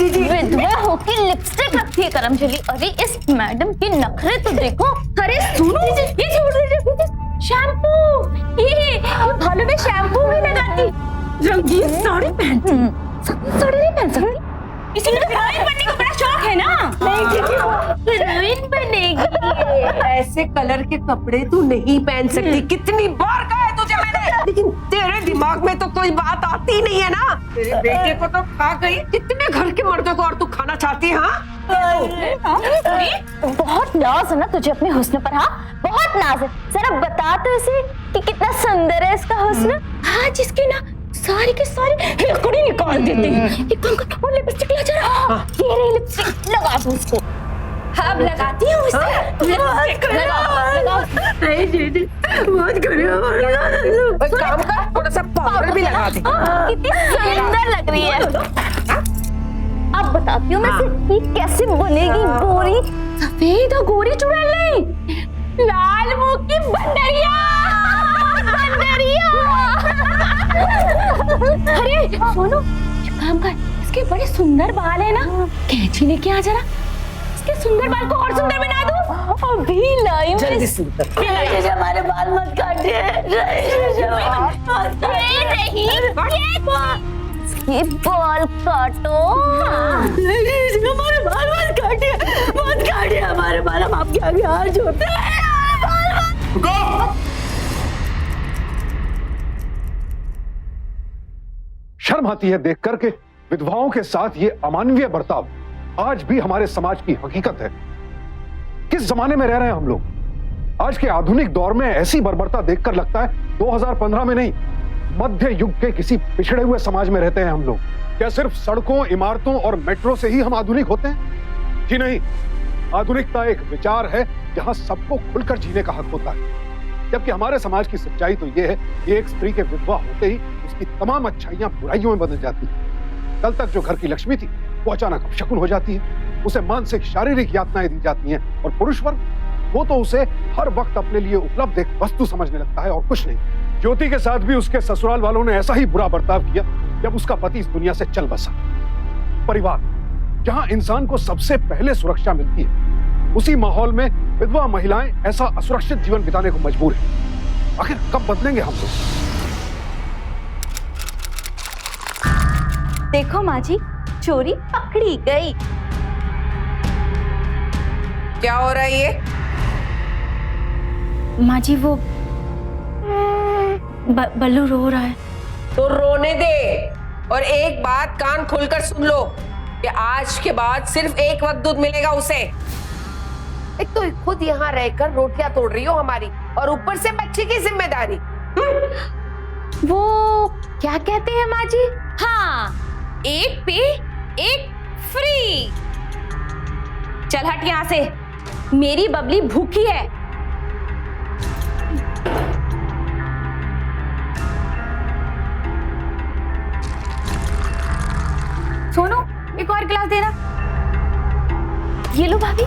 विधवा होके लिपस्टिक रखती है करमचली। अरे इस मैडम के नखरे तो देखो। अरे सुनो, ये छोड़ दीजिए। शैम्पू, ये भालू में शैम्पू भी लगाती। रंगीन साड़ी पहनती। सफेद साड़ी नहीं पहन सकती। इसी को हीरोइन बनने का बड़ा शौक है ना। नहीं, हीरोइन बनेगी। ऐसे कलर के कपड़े तू नहीं पहन सकती। कितनी बार कहा है तुझे मैंने, लेकिन तेरे दिमाग में तो कोई बात आती नहीं है ना। तेरे बेटे को तो खा गई, कितने घर के मर्दों को और तू खाना चाहती है? बहुत नाज है ना तुझे अपने हुस्न पर। हाँ बहुत नाज है। जरा बता तो इसे कि कितना सुंदर है इसका हुस्न। हाँ जिसकी ना सारी के सारी हिलकड़ी निकाल देते हैं। एक काम कर, वो लिपस्टिक ला जरा। ये रही लिपस्टिक, लगा दो उसको। अब लगाती हूँ इसे। लगाओ। नहीं दीदी, बहुत एक काम कर, थोड़ा सा पाउडर भी लगा दे। कितनी सुंदर लग रही है। अब बताती हूँ मैं इसे कैसे बनेगी गोरी, सफेद और गोरी चुड़ैल नहीं, लाल मुंह की बंदरिया। अरे सोनू, एक काम कर, इसके बड़े सुंदर बाल है ना, कैंची लेके आ जरा। इसके सुंदर बाल को और सुंदर बना दो। अभी लाई जल्दी सुंदर। हमारे बाल मत काटिए। ये बाल काटो। हमारे बाल मत काटिए हमारे बाल। हम आपके आगे हाथ जोड़ते हैं। शर्म आती है देख करके विधवाओं के साथ ये अमानवीय बर्ताव आज भी हमारे समाज की हकीकत है। किस जमाने में रह रहे हैं हम लोग? आज के आधुनिक दौर में ऐसी बर्बरता देखकर लगता है 2015 में नहीं, मध्य युग के किसी पिछड़े हुए समाज में रहते हैं हम लोग। क्या सिर्फ सड़कों, इमारतों और मेट्रो से ही हम आधुनिक होते हैं? जी नहीं, आधुनिकता एक विचार है जहां सबको खुलकर जीने का हक होता है। जबकि हमारे समाज की सच्चाई तो यह है कि एक स्त्री के विधवा होते ही उसकी तमाम अच्छाइयां बुराइयों में बदल जाती है। कल तक जो घर की लक्ष्मी थी वो अचानक अपशकुन हो जाती है। उसे मानसिक शारीरिक यातनाएं दी जाती हैं और पुरुष वर्ग वो तो उसे हर वक्त अपने लिए उपलब्ध एक वस्तु समझने लगता है और कुछ नहीं। ज्योति के साथ भी उसके ससुराल वालों ने ऐसा ही बुरा बर्ताव किया जब उसका पति इस दुनिया से चल बसा। परिवार जहां इंसान को सबसे पहले सुरक्षा मिलती है, उसी माहौल में विधवा महिलाएं ऐसा असुरक्षित जीवन बिताने को मजबूर हैं। आखिर कब बदलेंगे हम लोग? देखो माँ जी, चोरी पकड़ी गई। क्या हो रहा है ये? माँ जी वो बल्लू रो रहा है। तो रोने दे, और एक बात कान खोलकर सुन लो कि आज के बाद सिर्फ एक वक्त दूध मिलेगा उसे। एक तो खुद यहाँ रहकर रोटियां तोड़ रही हो हमारी, और ऊपर से बच्चे की जिम्मेदारी। वो क्या कहते हैं माँ जी? हाँ, एक पे एक फ्री। चल हट यहाँ से, मेरी बबली भूखी है। सोनू, एक और गिलास देना। ये लो भाभी।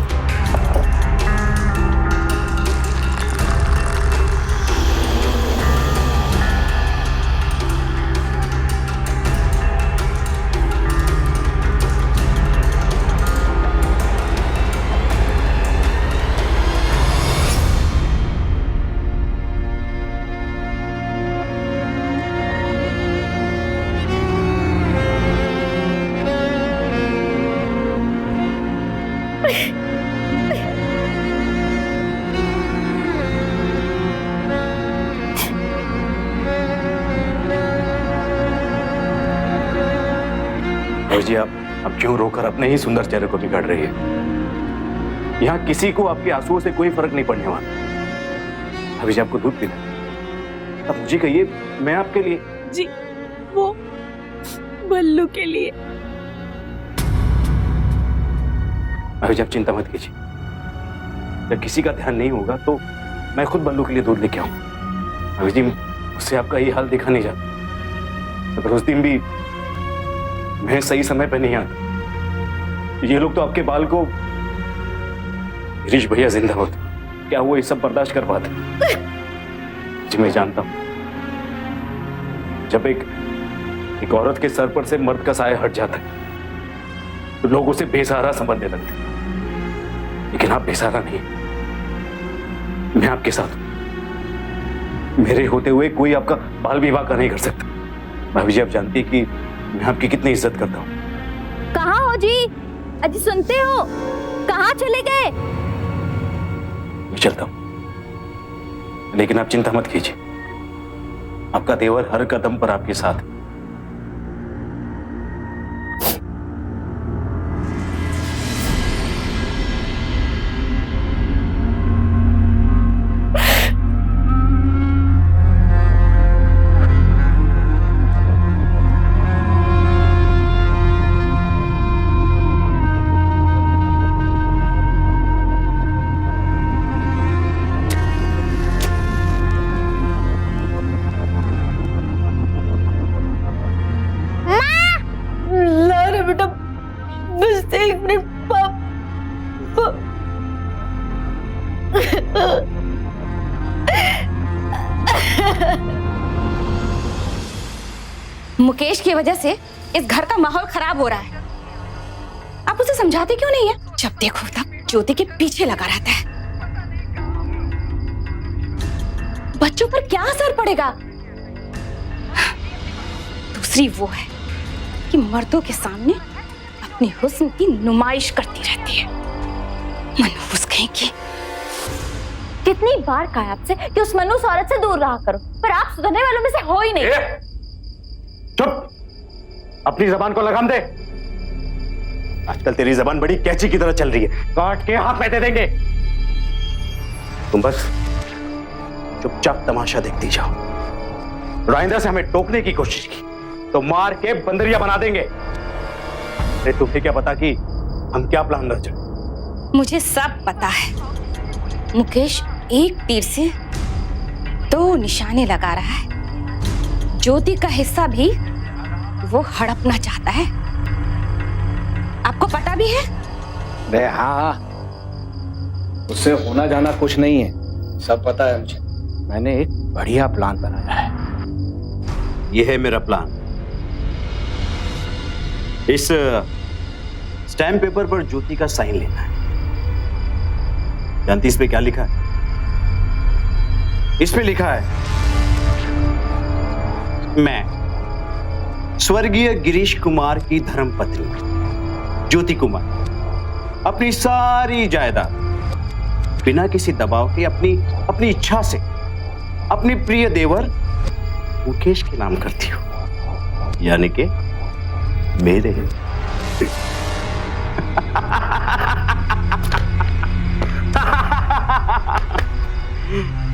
जी आप क्यों रोकर अपने ही सुंदर चेहरे को बिगाड़ रही है? यहाँ किसी को आपके आंसुओं से कोई फर्क नहीं पड़ने वाला। अभी जी आपको दूध पीना, अब मुझे कहिए, मैं आपके लिए। जी वो बल्लू के लिए। अभी आप चिंता मत कीजिए, जब किसी का ध्यान नहीं होगा तो मैं खुद बल्लू के लिए दूध लेके आऊं। अभी जी उससे आपका ये हाल देखा नहीं जाता। अगर उस दिन भी मैं सही समय पे नहीं आता, ये लोग तो आपके बाल को, गिरीश भैया जिंदा होते, क्या वो ये सब बर्दाश्त कर पाते? जी मैं जानता हूं, जब एक औरत के सर पर से मर्द का साया हट जाता है तो लोग उसे बेसहारा समझने लगते, लेकिन आप बेसहारा नहीं, मैं आपके साथ हूं। मेरे होते हुए कोई आपका बाल विवाह का नहीं कर सकता। भाभी जी, आप जानती है कि मैं आपकी कितनी इज्जत करता हूं। कहाँ हो जी? अजी सुनते हो? कहाँ चले गए? मैं चलता हूं, लेकिन आप चिंता मत कीजिए, आपका देवर हर कदम पर आपके साथ है। लारा बेटा, बस 1 मिनट। मुकेश की वजह से इस घर का माहौल खराब हो रहा है। आप उसे समझाते क्यों नहीं है? जब देखो तब ज्योति के पीछे लगा रहता है। बच्चों पर क्या असर पड़ेगा? दूसरी वो है कि मर्दों के सामने अपनी हुस्न की नुमाइश करती रहती है। मनहूस कहीं की। कितनी बार कहा आपसे कि उस मनहूस औरत से दूर रहा करो, पर आप सुधरने वालों में से हो ही नहीं। चुप, अपनी जबान को लगाम दे। आजकल तेरी जबान बड़ी कैंची की तरह चल रही है, काट के हाथ में दे देंगे। तुम बस चुपचाप तमाशा देखती जाओ। राइंदा से हमें टोकने की कोशिश की तो मार के बंदरिया बना देंगे। अरे तुम्हें क्या पता कि हम क्या प्लान रच रहे? मुझे सब पता है। मुकेश एक तीर से 2 निशाने लगा रहा है। ज्योति का हिस्सा भी वो हड़पना चाहता है। आपको पता भी है? अरे हाँ, उससे होना जाना कुछ नहीं है, सब पता है मुझे। मैंने एक बढ़िया प्लान बनाया है। यह है मेरा प्लान। इस स्टैम्प पेपर पर ज्योति का साइन लेना है। जानती इस पे क्या लिखा है? इस पे लिखा है, मैं स्वर्गीय गिरीश कुमार की धर्मपत्नी ज्योति कुमार अपनी सारी जायदाद बिना किसी दबाव के अपनी इच्छा से अपनी प्रिय देवर मुकेश के नाम करती हूं, यानी कि मेरे।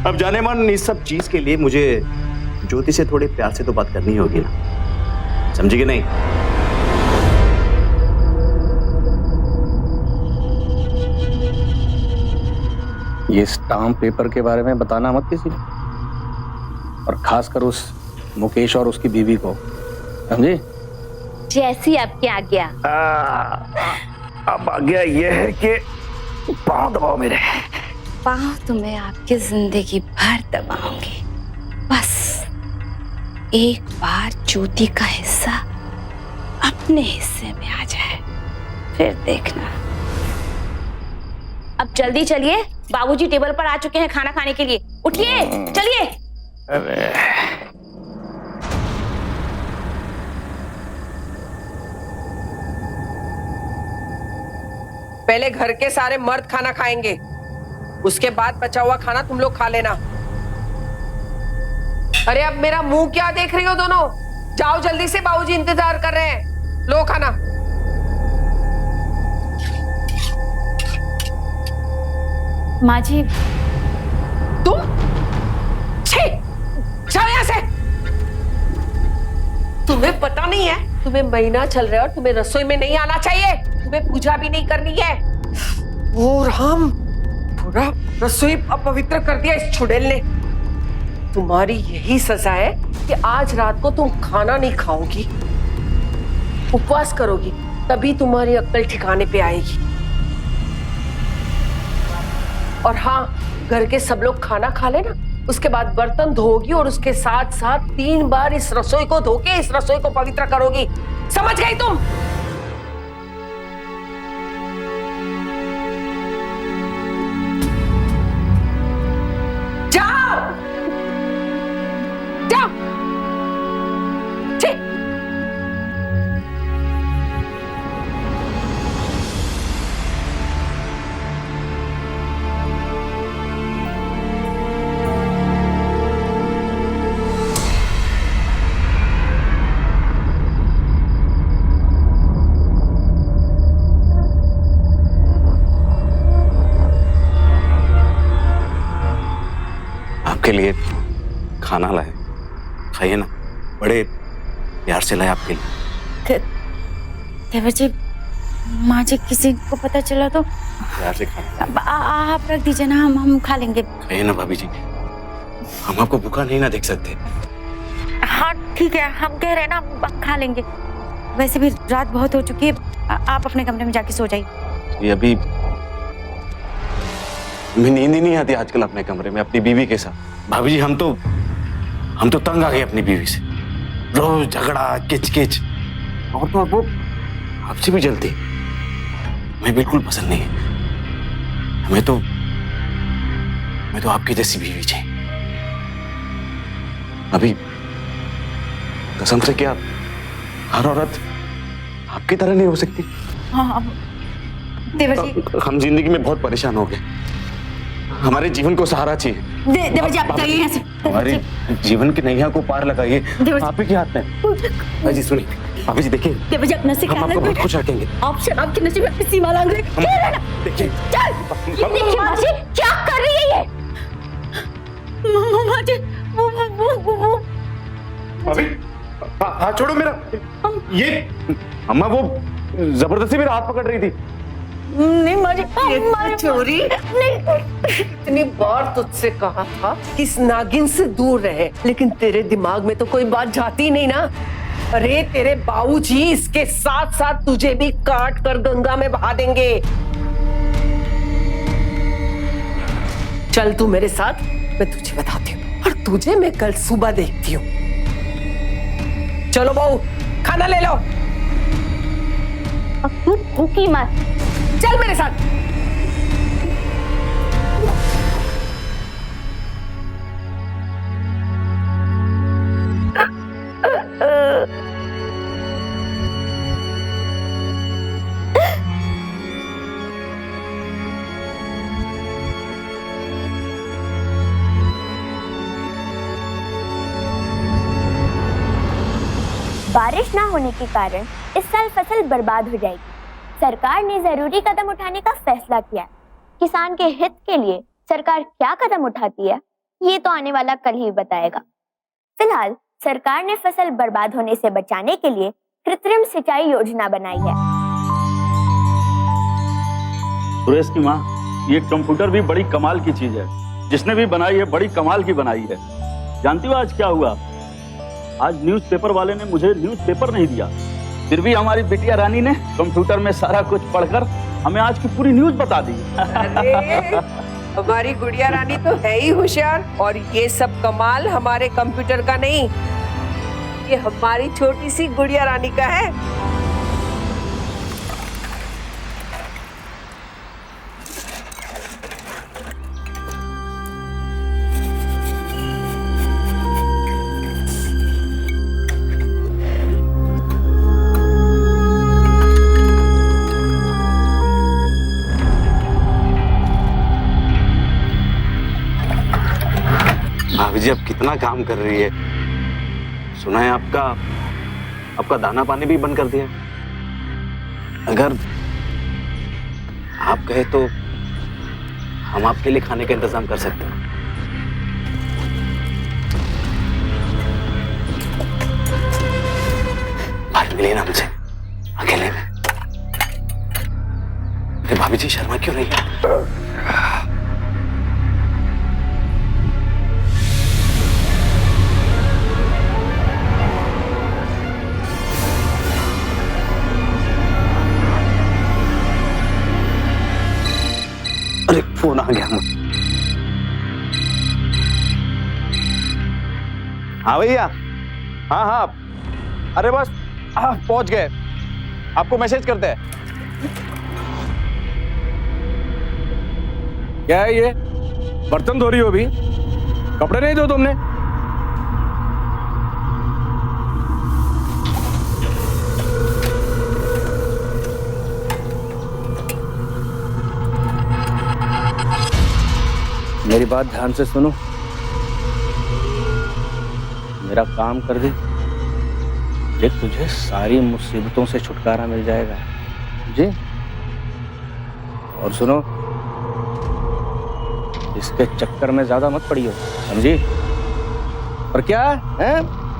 अब जाने मन इस सब चीज के लिए मुझे ज्योति से थोड़े प्यार से तो बात करनी होगी ना, समझी कि नहीं? ये स्टाम्प पेपर के बारे में बताना मत किसी को, और खासकर उस मुकेश और उसकी बीवी को, समझे? जैसी आपकी आज्ञा। अब आज्ञा ये है कि पाँव दबाओ मेरे। पाँव तो मैं आपकी जिंदगी भर दबाऊंगी, बस एक बार ज्योति का हिस्सा अपने हिस्से में आ जाए, फिर देखना। अब जल्दी चलिए, बाबूजी टेबल पर आ चुके हैं खाना खाने के लिए। उठिए, चलिए। अरे पहले घर के सारे मर्द खाना खाएंगे, उसके बाद बचा हुआ खाना तुम लोग खा लेना। अरे अब मेरा मुंह क्या देख रही हो दोनों? जाओ जल्दी से, बाबूजी इंतजार कर रहे हैं। लो खाना। माँ जी, तुम छी, जाओ यहां से। तुम्हें पता नहीं है, तुम्हें महीना चल रहा है और तुम्हें रसोई में नहीं आना चाहिए, तुम्हें पूजा भी नहीं करनी है। ओ राम, पूरा रसोई अपवित्र कर दिया इस छुड़ैल ने। तुम्हारी यही सजा है कि आज रात को तुम खाना नहीं खाओगी, उपवास करोगी, तभी तुम्हारी अक्ल ठिकाने पे आएगी। और हाँ, घर के सब लोग खाना खा लेना, उसके बाद बर्तन धोगी और उसके साथ साथ 3 बार इस रसोई को धो के इस रसोई को पवित्र करोगी। समझ गई तुम? जाओ जाओ। ठीक। आपके लिए खाना लाए, खाइए ना, बड़े प्यार से लाए आपके लिए। देवर जी, माँ जी किसी को पता चला तो? प्यार से खाना आप रख दीजिए ना, हम खा लेंगे। खाइए ना भाभी जी, हम आपको भूखा नहीं ना देख सकते। हाँ ठीक है, हम कह रहे हैं ना, हम खा लेंगे। वैसे भी रात बहुत हो चुकी है, आप अपने कमरे में जाके सो जाइए। ये अभी हमें नींद ही नहीं आती आजकल अपने कमरे में अपनी बीवी के साथ। भाभी जी, हम तो तंग आ गए अपनी बीवी से। रोज झगड़ा, किच-किच, और तो वो आपसे भी जलती। हमें बिल्कुल पसंद नहीं है। हमें तो आपकी जैसी बीवी चाहिए। अभी कसम से, क्या हर औरत आपकी तरह नहीं हो सकती? हाँ देवर जी, हम जिंदगी में बहुत परेशान हो गए। हमारे जीवन को सहारा चाहिए। देवर जी, आप जाइए यहाँ से। हमारे जीवन की नैया को पार लगाइए, आप ही के हाथ में। जी सुनिए, भाभी जी देखिए, देवर जी अपना से हम आपको बहुत खुश रखेंगे। आप शराब के नशे में अपनी सीमा लांघ रहे हैं। देखिए, देखिए माँ जी, क्या कर रही है ये? माँ जी, वो भाभी, हाथ छोड़ो मेरा। ये अम्मा वो जबरदस्ती मेरा हाथ पकड़ रही थी। नहीं माँ जी, चोरी नहीं। इतनी बार तुझसे कहा था कि इस नागिन से दूर रहे, लेकिन तेरे दिमाग में तो कोई बात जाती नहीं ना। अरे तेरे बाबूजी इसके साथ साथ तुझे भी काट कर गंगा में बहा देंगे। चल तू मेरे साथ, मैं तुझे बताती हूँ, और तुझे मैं कल सुबह देखती हूँ। चलो बहू, खाना ले लो। अब तू भूखी मत, चल मेरे साथ। बारिश ना होने के कारण इस साल फसल बर्बाद हो जाएगी। सरकार ने जरूरी कदम उठाने का फैसला किया। किसान के हित के लिए सरकार क्या कदम उठाती है, ये तो आने वाला कल ही बताएगा। फिलहाल सरकार ने फसल बर्बाद होने से बचाने के लिए कृत्रिम सिंचाई योजना बनाई है। सुरेश की माँ, ये कंप्यूटर भी बड़ी कमाल की चीज है। जिसने भी बनाई है बड़ी कमाल की बनाई है। जानती हो आज क्या हुआ? आज न्यूज़पेपर वाले ने मुझे न्यूज़पेपर नहीं दिया, फिर भी हमारी बिटिया रानी ने कंप्यूटर में सारा कुछ पढ़कर हमें आज की पूरी न्यूज़ बता दी। अरे हमारी गुड़िया रानी तो है ही होशियार। और ये सब कमाल हमारे कंप्यूटर का नहीं, ये हमारी छोटी सी गुड़िया रानी का है। भाभी जी अब कितना काम कर रही है। सुना है आपका दाना पानी भी बंद कर दिया। अगर आप कहे तो हम आपके लिए खाने का इंतजाम कर सकते हैं। बाहर मिलिए ना मुझे अकेले में। अरे भाभी जी शर्मा क्यों नहीं है? अरे फोन आ गया। हाँ भैया, हाँ अरे बस पहुंच गए, आपको मैसेज करते हैं। क्या है ये? बर्तन धो रही हो अभी? कपड़े नहीं धो तुमने? मेरी बात ध्यान से सुनो, मेरा काम कर दे, देख तुझे सारी मुसीबतों से छुटकारा मिल जाएगा जी। और सुनो, इसके चक्कर में ज्यादा मत पड़ियो, समझी? और क्या है?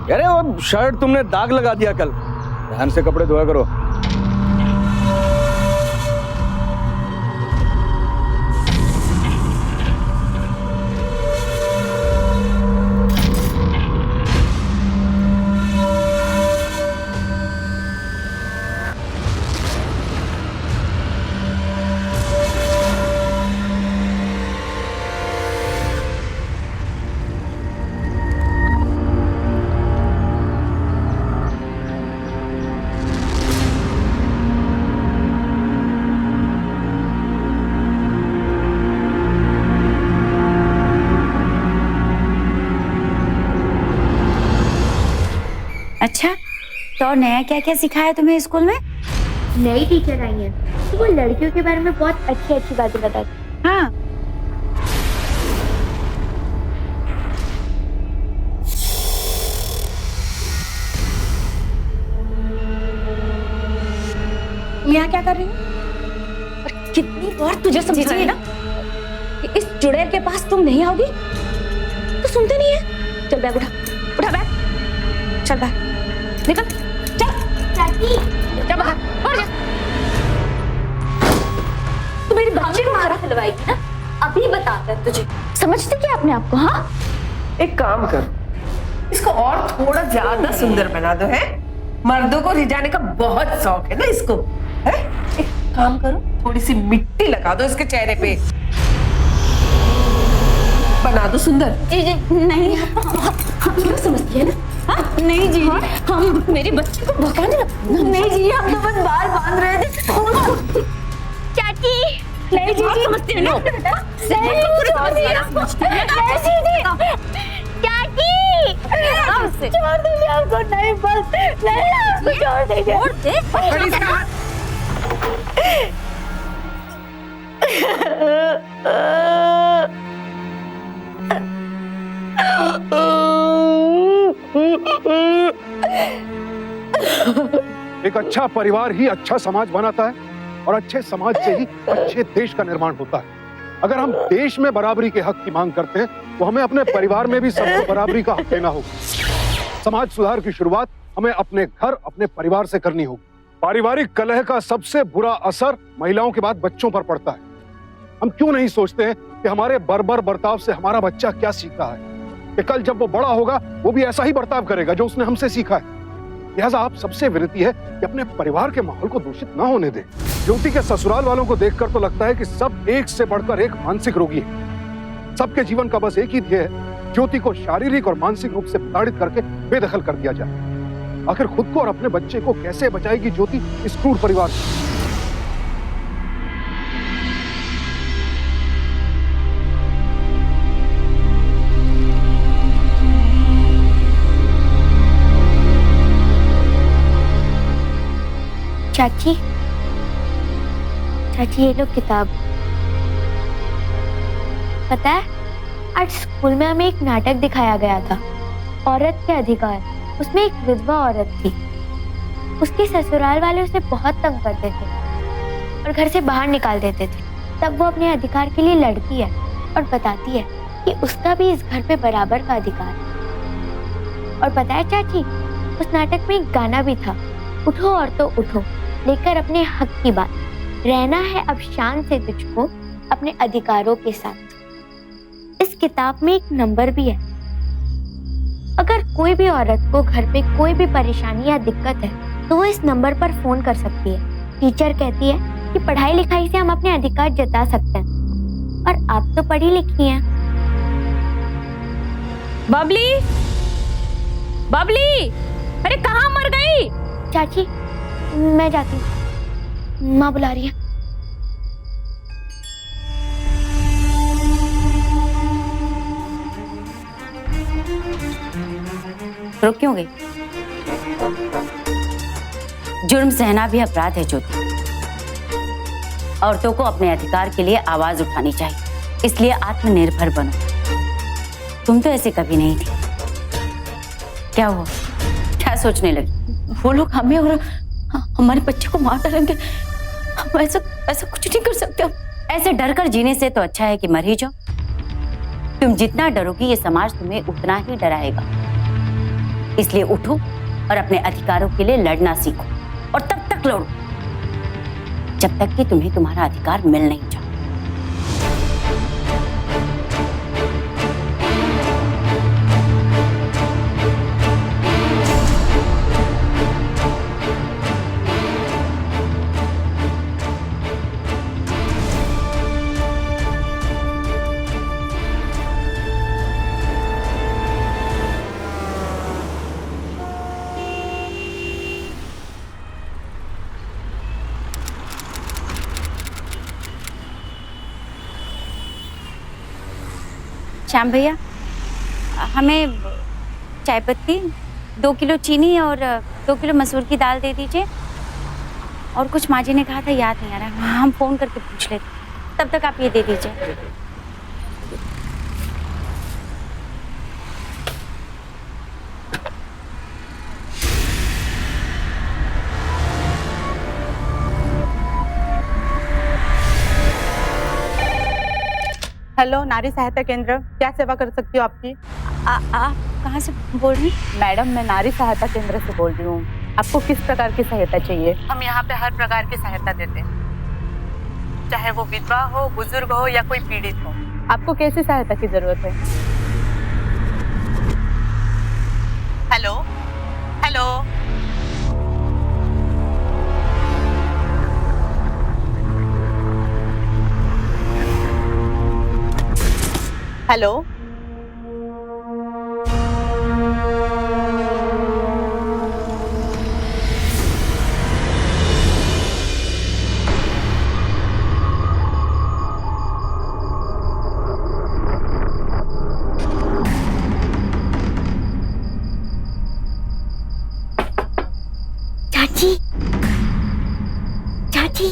अरे वो शर्ट तुमने दाग लगा दिया कल, ध्यान से कपड़े धोया करो। अच्छा, तो और नया क्या क्या सिखाया तुम्हें स्कूल में? नई टीचर आई है तो वो लड़कियों के बारे में बहुत अच्छी अच्छी बातें बताती। हाँ, यहाँ क्या कर रही हो? और कितनी बार तुझे समझाया ना कि इस चुड़ैल के पास तुम नहीं आओगी, तो सुनते नहीं है। चल बैग उठा, उठा बैग, चल बाहर निकल, चल चाची, चल बाहर, बाहर जा। तू मेरी बच्ची को मारा खिलवाएगी ना, अभी बताता है तुझे। समझते क्या अपने आप को? हाँ, एक काम कर, इसको और थोड़ा ज्यादा सुंदर बना दो। है, मर्दों को रिझाने का बहुत शौक है ना इसको। है, एक काम करो, थोड़ी सी मिट्टी लगा दो इसके चेहरे पे, बना दो सुंदर। जी नहीं, क्या समझती है ना? हाँ? नहीं जी, हम मेरी बच्ची को भगाने लगते। नहीं जी, हम तो बस बाल बांध रहे थे। चाची, नहीं जी, समझती है ना? चाची, छोड़ दीजिए हमको, नहीं बस नहीं, हमको छोड़ दीजिए। छोड़ दे, पकड़ इसका हाथ। एक अच्छा परिवार ही अच्छा समाज बनाता है और अच्छे समाज से ही अच्छे देश का निर्माण होता है। अगर हम देश में बराबरी के हक की मांग करते हैं तो हमें अपने परिवार में भी सबको बराबरी का हक देना होगा। समाज सुधार की शुरुआत हमें अपने घर, अपने परिवार से करनी होगी। पारिवारिक कलह का सबसे बुरा असर महिलाओं के बाद बच्चों पर पड़ता है। हम क्यों नहीं सोचते हैं कि हमारे बर्बर बर्ताव से हमारा बच्चा क्या सीखा है, कि कल जब वो बड़ा होगा वो भी ऐसा ही बर्ताव करेगा जो उसने हमसे सीखा है। लिहाजा आप सबसे विनती है कि अपने परिवार के माहौल को दूषित ना होने दें। ज्योति के ससुराल वालों को देखकर तो लगता है कि सब एक से बढ़कर एक मानसिक रोगी है। सबके जीवन का बस एक ही ध्येय है, ज्योति को शारीरिक और मानसिक रूप से प्रताड़ित करके बेदखल कर दिया जाए। आखिर खुद को और अपने बच्चे को कैसे बचाएगी ज्योति इस क्रूर परिवार से? चाची, चाची ये लो किताब। पता है, आज स्कूल में हमें एक नाटक दिखाया गया था, औरत के अधिकार। उसमें एक विधवा औरत थी, उसके ससुराल वाले उसे बहुत तंग करते थे और घर से बाहर निकाल देते थे। तब वो अपने अधिकार के लिए लड़ती है और बताती है कि उसका भी इस घर पे बराबर का अधिकार है। और पता है चाची, उस नाटक में एक गाना भी था, उठो और तो उठो, लेकर अपने हक की बात, रहना है अब शान से तुझको अपने अधिकारों के साथ। इस किताब में एक नंबर भी है, अगर कोई भी औरत को घर पे कोई भी परेशानी या दिक्कत है तो वो इस नंबर पर फोन कर सकती है। टीचर कहती है कि पढ़ाई लिखाई से हम अपने अधिकार जता सकते हैं, और आप तो पढ़ी लिखी हैं। बबली, बबली, अरे कहाँ मर गई? चाची, मैं जाती हूँ, माँ बुला रही है। रुक क्यों गई? जुर्म सहना भी अपराध है ज्योति। औरतों को अपने अधिकार के लिए आवाज उठानी चाहिए, इसलिए आत्मनिर्भर बनो। तुम तो ऐसे कभी नहीं थी। क्या हुआ? क्या सोचने लगी? वो लोग हमें और हमारे बच्चे को मार डालेंगे। हम ऐसा कुछ नहीं कर सकते। ऐसे डर कर जीने से तो अच्छा है कि मर ही जाओ। तुम जितना डरोगी ये समाज तुम्हें उतना ही डराएगा। इसलिए उठो और अपने अधिकारों के लिए लड़ना सीखो, और तब तक लड़ो जब तक कि तुम्हें तुम्हारा अधिकार मिल नहीं जाए। श्याम भैया, हमें चाय पत्ती, 2 किलो चीनी और 2 किलो मसूर की दाल दे दीजिए। और कुछ माँ जी ने कहा था, याद नहीं आ रहा, हम फोन करके पूछ लेते। तब तक आप ये दे दीजिए। हेलो, नारी सहायता केंद्र, क्या सेवा कर सकती हूँ आपकी? आप कहाँ से बोल रही? मैडम, मैं नारी सहायता केंद्र से बोल रही हूँ। आपको किस प्रकार की सहायता चाहिए? हम यहाँ पे हर प्रकार की सहायता देते हैं, चाहे वो विधवा हो, बुजुर्ग हो या कोई पीड़ित हो। आपको कैसी सहायता की जरूरत है? हेलो हेलो हेलो चाची, चाची,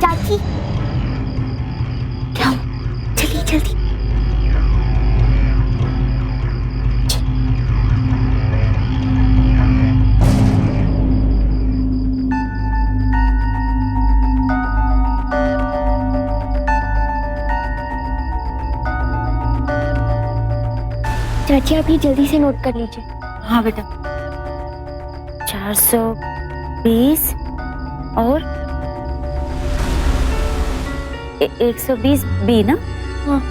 चाची, क्या? जल्दी जल्दी। चाची, आप ये जल्दी से नोट कर लीजिए। हाँ बेटा, 420 और 120 बी ना? हाँ।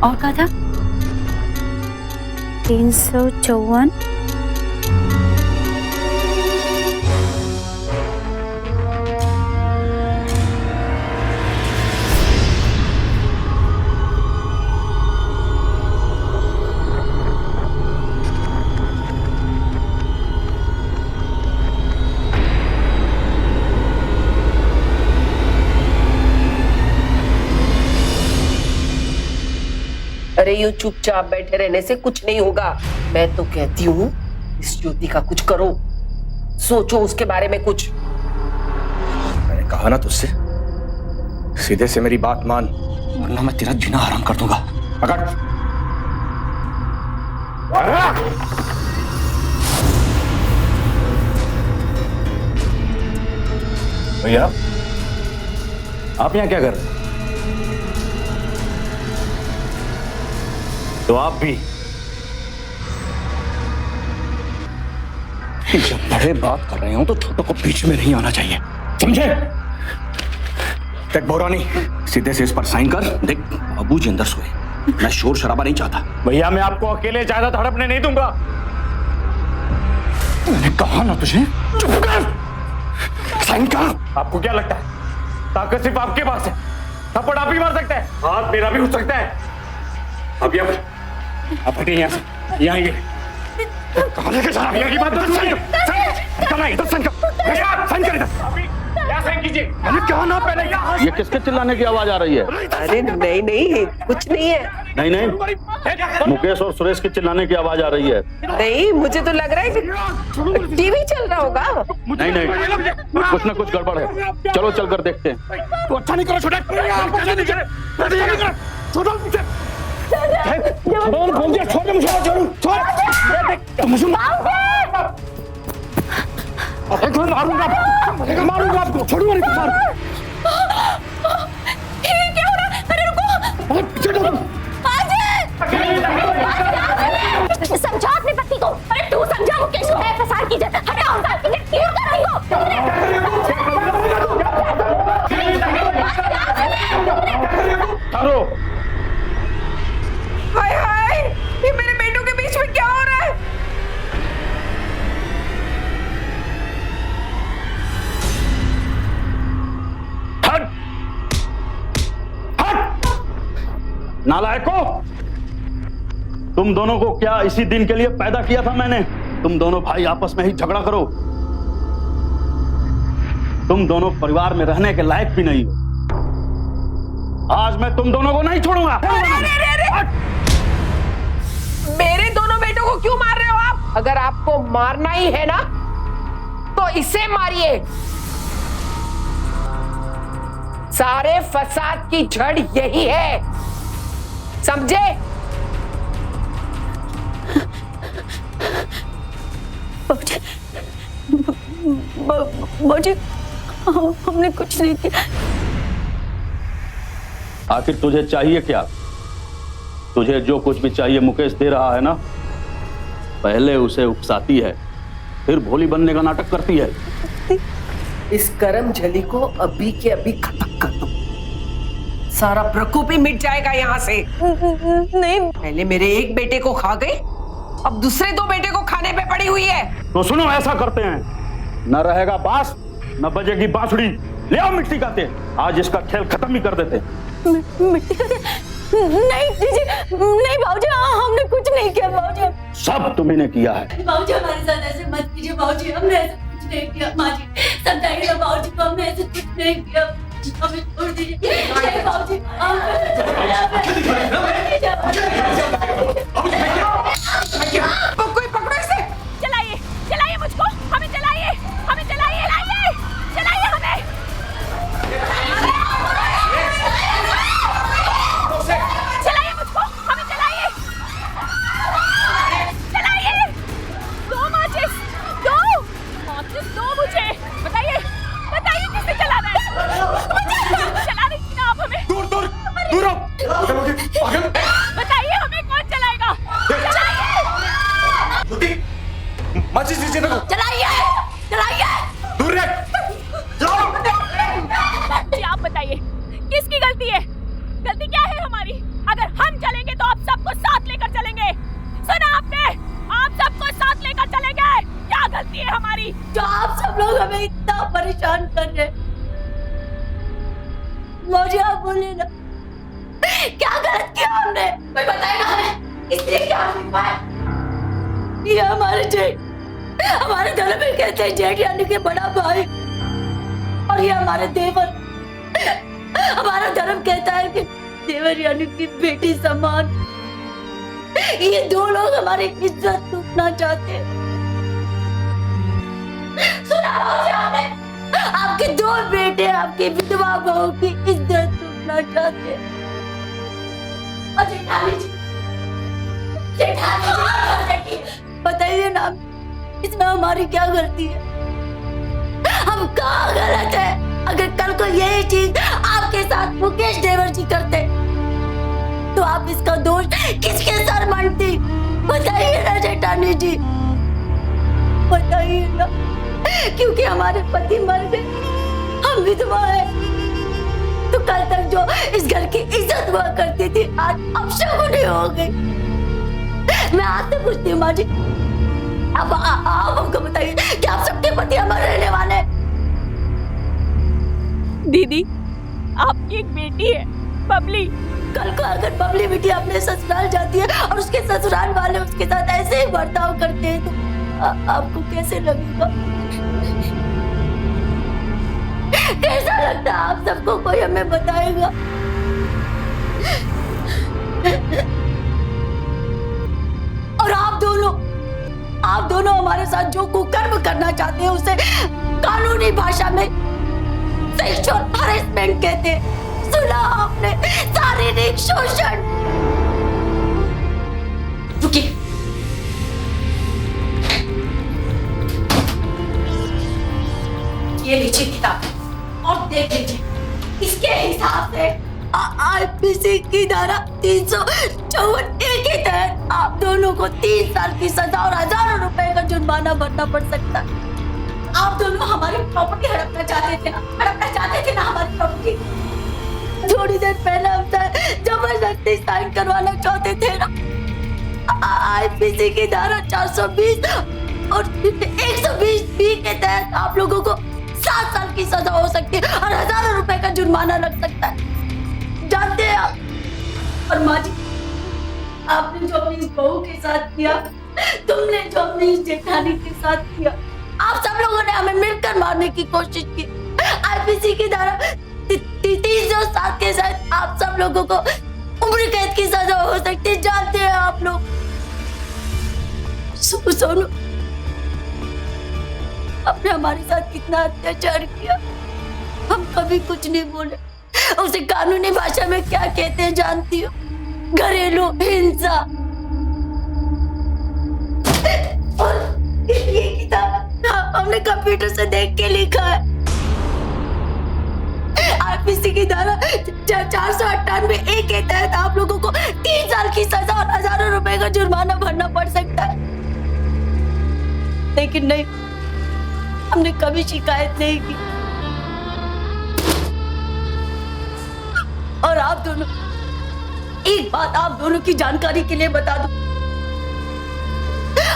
और क्या था? 354। अरे यूं चुपचाप बैठे रहने से कुछ नहीं होगा। मैं तो कहती हूँ इस ज्योति का कुछ करो, सोचो उसके बारे में कुछ। मैंने कहा ना तुझसे, सीधे से मेरी बात मान, वरना मैं तेरा जीना हराम कर दूंगा। पकड़। भैया, आप यहाँ क्या कर रहे हैं? तो आप भी जब बड़े बात कर रहे हो तो छोटों को बीच में नहीं आना चाहिए, समझे? देख बोरानी, सीधे से इस पर साइन कर। देख, बाबूजी अंदर सोए, मैं शोर शराबा नहीं चाहता। भैया, मैं आपको अकेले जायदाद हड़पने नहीं दूंगा। मैंने कहा ना तुझे, चुप कर, साइन कर। आपको क्या लगता है ताकत सिर्फ आपके पास है? थप्पड़ आप ही मार सकते हैं, हाथ मेरा भी उठ सकता है। अब आप हटिए यहाँ से, यहाँ आइए। कहाँ लेके जा रहा है? की बात इधर साइन कर, इधर साइन कर, साइन कर इधर। क्या साइन कीजिए? अरे क्या ना पहले ये किसके चिल्लाने की आवाज आ रही है? अरे नहीं नहीं कुछ नहीं है। नहीं नहीं, मुकेश और सुरेश के चिल्लाने की आवाज आ रही है। नहीं मुझे तो लग रहा है कि टीवी चल रहा होगा। नहीं नहीं, कुछ ना कुछ गड़बड़ है। चलो चलकर देखते हैं। तो अच्छा नहीं करो छोटा, छोटा बोल दिया, छोड़ मुझे, छोड़ मुझे, मारूंगा आपको, छोड़ूंगा नहीं मार। क्या हो रहा है? अरे रुको, समझा अपने पति को। अरे तू समझा मुकेश को, फसार की जगह हटाओ, क्यों कर रही हो? हाय हाय, ये मेरे बेटों के बीच में क्या हो रहा है? नालायकों, तुम दोनों को क्या इसी दिन के लिए पैदा किया था मैंने? तुम दोनों भाई आपस में ही झगड़ा करो। तुम दोनों परिवार में रहने के लायक भी नहीं हो। आज मैं तुम दोनों को नहीं छोड़ूंगा। मेरे दोनों बेटों को क्यों मार रहे हो आप? अगर आपको मारना ही है ना तो इसे मारिए। सारे फसाद की जड़ यही है, समझे? बाबूजी, हमने कुछ नहीं किया। आखिर तुझे चाहिए क्या? तुझे जो कुछ भी चाहिए मुकेश दे रहा है ना। पहले उसे उकसाती है, फिर भोली बनने का नाटक करती है। इस करम झली को अभी के अभी खत्म कर दो, सारा प्रकोप ही मिट जाएगा यहाँ से। नहीं, पहले मेरे एक बेटे को खा गई, अब दूसरे दो बेटे को खाने पे पड़ी हुई है। तो सुनो, ऐसा करते हैं, न रहेगा बांस न बजेगी बांसुरी। ले आओ मिट्टी का तेल, आज इसका खेल खत्म ही कर देते। मिट्टी का नहीं दीजिए, नहीं बाबूजी, हमने कुछ नहीं किया बाबूजी। सब तुम्ही ने किया है। बाबूजी, हमारे साथ ऐसे मत कीजिए बाबूजी, हमने ऐसा कुछ नहीं किया। माँ जी समझाइए बाबूजी को, हमने ऐसे कुछ नहीं किया, हमें छोड़ दीजिए बाबूजी। कोई पकड़ो इसे। चलाइए, चलाइए मुझको, हमें चलाइए, हमें चलाइए, चलाइए, चलाइए हमें। चलाइए मुझको, हमें चलाइए, चलाइए। दो माचिस दो मुझे। बताइए, बताइए किसे चलाना है? चला दीजिए ना आप हमें। दूर बताइए हमें कौन चलाएगा? चलाइए, माचिस दीजिए मेरे को। चलाइए, चलाइए। दूर रह। जी आप बताइए, किसकी गलती है? गलती क्या है हमारी? अगर हम चलेंगे तो आप सबको साथ लेकर चलेंगे। सुना आपने? आप सबको साथ लेकर चलेंगे। क्या गलती है हमारी जो आप सब लोग हमें इतना परेशान कर रहे? मुझे आप बोलिए ना, क्या गलत किया हमने? कोई बताएगा हमें इसलिए क्या हुआ है? ये हमारे जेठ, हमारे धर्म में कहते हैं जेठ यानी कि बड़ा भाई, और ये हमारे देवर, हमारा धर्म कहता है कि देवर यानी कि बेटी समान। ये दो लोग हमारी इज्जत लूटना चाहते हैं। सुना मुझे आपने? आपके दो बेटे आपकी विधवा बहू की इज्जत लूटना चाहते हैं। और जेठानी जी, बताइए ना, इसमें हमारी क्या गलती है? हम कहाँ गलत है? अगर कल को यही चीज आपके साथ मुकेश देवर जी करते तो आप इसका दोष किसके सर मढ़ती? बताइए ना जेठानी जी, बताइए ना। क्योंकि हमारे पति मर गए, हम विधवा है, तो कल तक जो इस घर की इज्जत हुआ करती थी आज अपशगुनी हो गई। मैं आपसे पूछती हूँ माँ जी, अब आप हमको बताइए कि आप सबके पति अमर रहने वाले हैं? दीदी, आपकी एक बेटी है बबली। कल को अगर बबली बेटी अपने ससुराल जाती है और उसके ससुराल वाले उसके साथ ऐसे ही बर्ताव करते हैं आपको कैसे लगेगा? कैसा लगता है आप सबको? कोई हमें बताएगा? और आप दोनों हमारे साथ जो कुकर्म करना चाहते हैं उसे कानूनी भाषा में सेक्सुअल हरेसमेंट कहते हैं। सुना आपने? शारीरिक शोषण। रुकिए, ये लीजिए किताब और देख लीजिए। इसके हिसाब से आईपीसी की धारा 354 के तहत आप दोनों को 3 साल की सजा और हजारों रुपए का जुर्माना भरना पड़ सकता है। आप दोनों हमारी प्रॉपर्टी हड़पना चाहते थे ना हमारी प्रॉपर्टी। थोड़ी देर पहले हमसे जबरदस्ती साइन करवाना चाहते थे ना। आईपीसी की धारा 420 और 120 के तहत आप लोगों को 7 साल की सजा हो सकती है और हजारों रुपए का जुर्माना लग सकता है। जानते हैं आप? और माँ जी, आपने जो अपनी इस बहू के साथ किया, तुमने जो अपनी इस जेठानी के साथ किया, आप सब लोगों ने हमें मिलकर मारने की कोशिश की। आईपीसी की धारा 307 के साथ आप सब लोगों को उम्र कैद की सजा हो सकती है। जानते हैं आप लोग? सोनू, आपने हमारे साथ कितना अत्याचार किया, हम कभी कुछ नहीं बोले। उसे कानूनी भाषा में क्या कहते हैं जानती हो? घरेलू हिंसा। और ये किताब हमने कंप्यूटर से देख के लिखा है। आईपीसी की धारा 498 के तहत आप लोगों को 3 साल की सजा और हजारों रुपए का जुर्माना भरना पड़ सकता है। लेकिन नहीं, हमने कभी शिकायत नहीं की। और आप दोनों, एक बात आप दोनों की जानकारी के लिए बता दूं,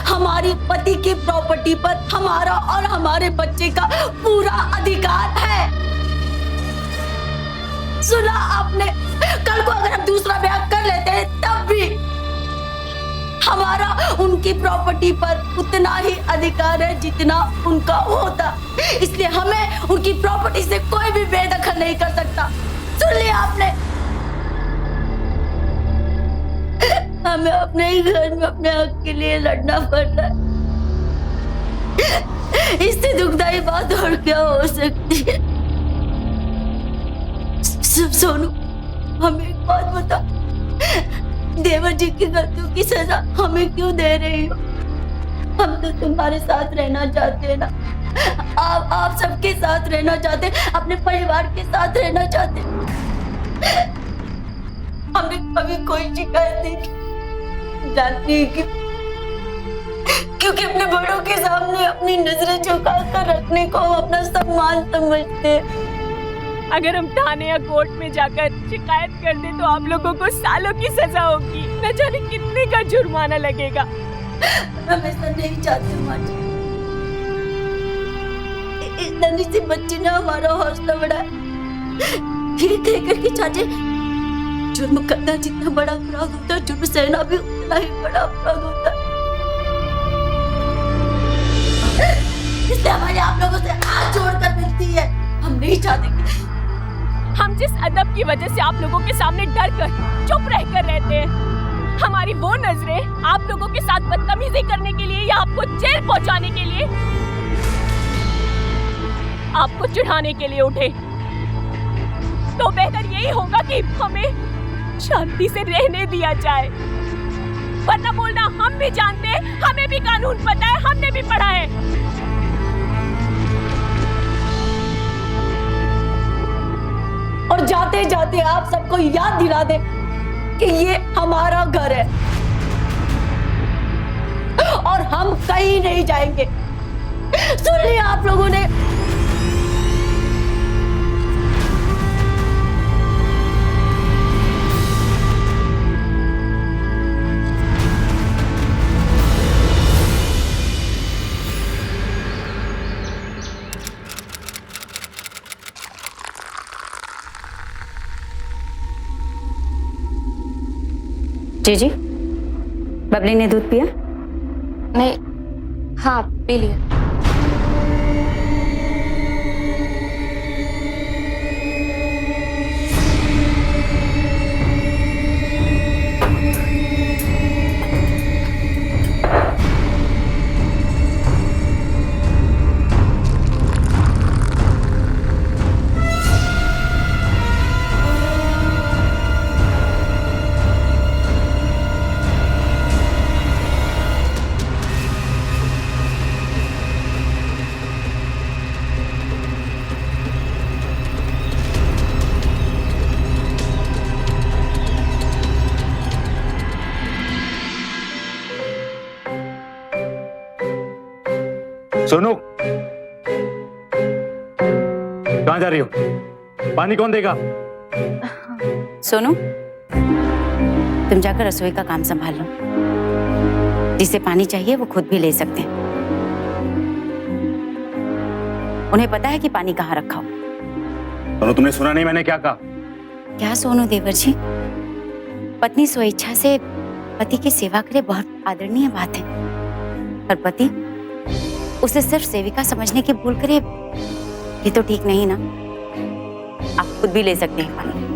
हमारी पति की प्रॉपर्टी पर हमारा और हमारे बच्चे का पूरा अधिकार है। सुना आपने? कल को अगर हम दूसरा ब्याह कर लेते हैं तब भी हमारा उनकी प्रॉपर्टी पर उतना ही अधिकार है जितना उनका होता। इसलिए हमें उनकी प्रॉपर्टी से कोई भी बेदखल नहीं कर सकता। सुन लिया आपने? हमें अपने ही घर में अपने हक के लिए लड़ना पड़ता है। इससे दुखदाई बात और क्या हो सकती है? सोनू, हमें एक बात बता, देवर जी की गलतियों की सजा हमें क्यों दे रही हो? हम तो तुम्हारे साथ रहना चाहते हैं ना। आप सबके साथ रहना चाहते हैं, अपने परिवार के साथ रहना चाहते हैं। हमने कभी कोई शिकायत नहीं की। जानती है क्यों? क्योंकि अपने बड़ों के सामने अपनी नजरें झुका कर रखने को हम अपना सम्मान समझते हैं। अगर हम थाने या कोर्ट में जाकर शिकायत कर दें तो आप लोगों को सालों की सजा होगी, न जाने कितने का जुर्माना लगेगा। हम ऐसा नहीं चाहते माँ जी। इस नन्ही सी बच्ची ने हमारा हौसला बढ़ाया। ये कहकर कि चाची, जुर्म करना जितना बड़ा अपराध होता है, जुर्म सहना भी उतना ही बड़ा अपराध होता है। इसलिए हमारे आप लोगों से हाथ जोड़कर मिलती है। हम नहीं चाहते कि हम जिस अदब की वजह से आप लोगों के सामने डर कर चुप रहकर रहते हैं, हमारी वो नजरें आप लोगों के साथ बदतमीजी करने के लिए या आपको जेल पहुंचाने के लिए, आपको चिढ़ाने के लिए उठे, तो बेहतर यही होगा कि हमें शांति से रहने दिया जाए। वरना बोलना, हम भी जानते हैं, हमें भी कानून पता है, हमने भी पढ़ा है। और जाते जाते आप सबको याद दिला दे कि ये हमारा घर है और हम कहीं नहीं जाएंगे। सुन लिया आप लोगों ने? जी, बबली ने दूध पिया? नहीं, हाँ पी लिया। सोनू, कहाँ जा रही हो? पानी कौन देगा? सोनू, तुम जाकर रसोई का काम संभाल लो। जिसे पानी चाहिए वो खुद भी ले सकते हैं। उन्हें पता है कि पानी कहाँ रखा हो। सोनू, तुमने सुना नहीं मैंने क्या कहा? क्या सोनू देवर जी, पत्नी स्वेच्छा से पति की सेवा करे बहुत आदरणीय बात है, पर पति उसे सिर्फ सेविका समझने की भूल करे, ये तो ठीक नहीं ना। आप खुद भी ले सकते हैं पानी।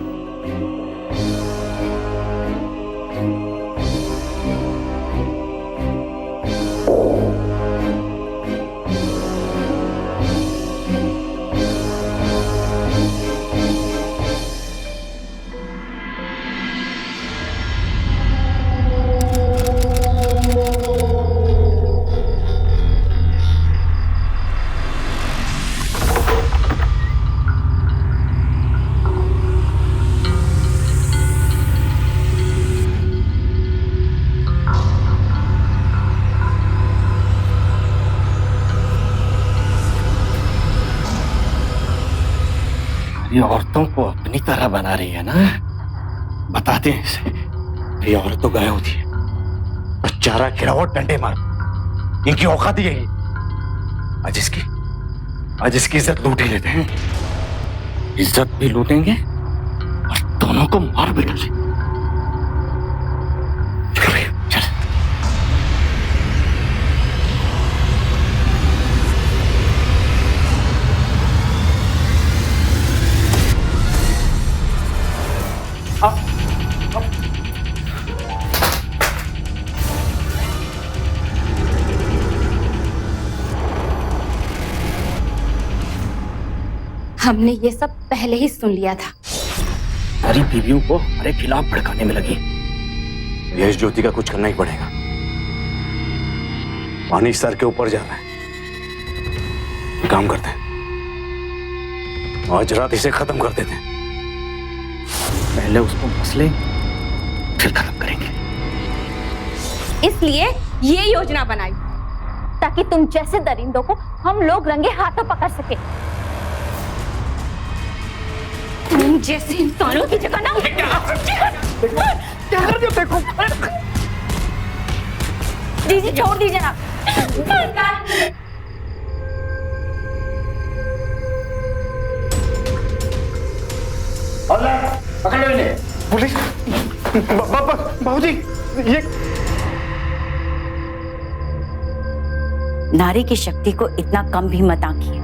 ये औरतों को अपनी तरह बना रही है ना। बताते हैं इसे, ये औरत तो गाय होती है, चारा गिरावट डंडे मार, इनकी औकात ही यही। आज इसकी इज्जत लूट ही लेते हैं। इज्जत भी लूटेंगे और दोनों को मार भी डालेंगे। चल हमने ये सब पहले ही सुन लिया था। सारी बीवियों को हमारे खिलाफ भड़काने में लगी। यश ज्योति का कुछ करना ही पड़ेगा। पानी सर के ऊपर जा रहा है। काम करते हैं, आज रात इसे खत्म कर देते हैं। पहले उसको मसले फिर खत्म करेंगे। इसलिए ये योजना बनाई ताकि तुम जैसे दरिंदों को हम लोग रंगे हाथों पकड़ सके। तुम जैसे इंसानों की जगह ना क्या कर दिया? देखो दीजिए, छोड़ दीजिए ना। पकड़ लो इन्हें। पुलिस, बाबूजी, ये नारी की शक्ति को इतना कम भी मत आंकिए।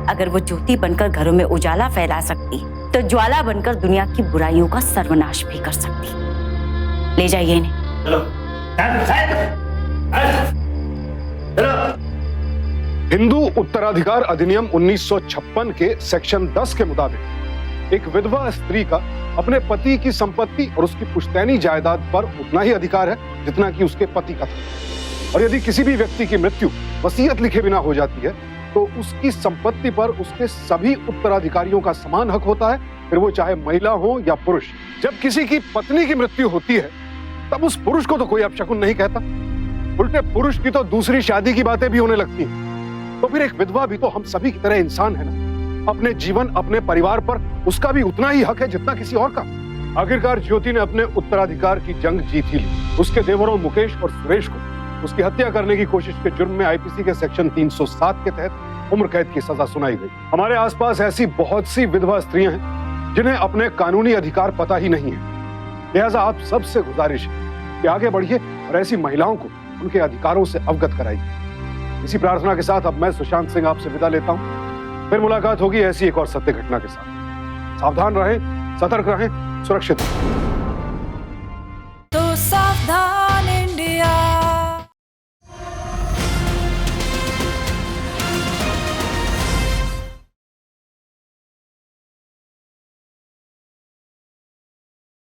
अगर वो ज्योति बनकर घरों में उजाला फैला सकती तो ज्वाला बनकर दुनिया की बुराइयों का सर्वनाश भी कर सकती। ले जाइए इन्हें। हिंदू उत्तराधिकार अधिनियम 1956 के सेक्शन 10 के मुताबिक एक विधवा स्त्री का अपने पति की संपत्ति और उसकी पुश्तैनी जायदाद पर उतना ही अधिकार है जितना कि उसके पति का था। और यदि किसी भी व्यक्ति की मृत्यु वसीयत लिखे बिना हो जाती है तो उसकी संपत्ति पर उसके सभी उत्तराधिकारियों का समान हक होता है, फिर वो चाहे महिला हो या पुरुष। जब किसी की पत्नी की मृत्यु होती है तब उस पुरुष को तो कोई अपशकुन नहीं कहता, उल्टे पुरुष की तो दूसरी शादी की बातें भी होने लगती हैं। तो फिर एक विधवा भी तो हम सभी की तरह इंसान है ना। अपने जीवन, अपने परिवार पर उसका भी उतना ही हक है जितना किसी और का। आखिरकार ज्योति ने अपने उत्तराधिकार की जंग जीत ही ली। उसके देवरों मुकेश और सुरेश को उसकी हत्या करने की कोशिश के जुर्म में आईपीसी के सेक्शन 307 के तहत उम्र कैद की सजा सुनाई गई। हमारे आसपास ऐसी बहुत सी विधवा स्त्रियां हैं जिन्हें अपने कानूनी अधिकार पता ही नहीं है। लिहाजा आप सबसे गुजारिश है कि आगे बढ़िए और ऐसी महिलाओं को उनके अधिकारों से अवगत कराइए। इसी प्रार्थना के साथ अब मैं सुशांत सिंह आपसे विदा लेता हूं। फिर मुलाकात होगी ऐसी एक और सत्य घटना के साथ। सावधान रहें, सतर्क रहें, सुरक्षित रहें। तो सावधान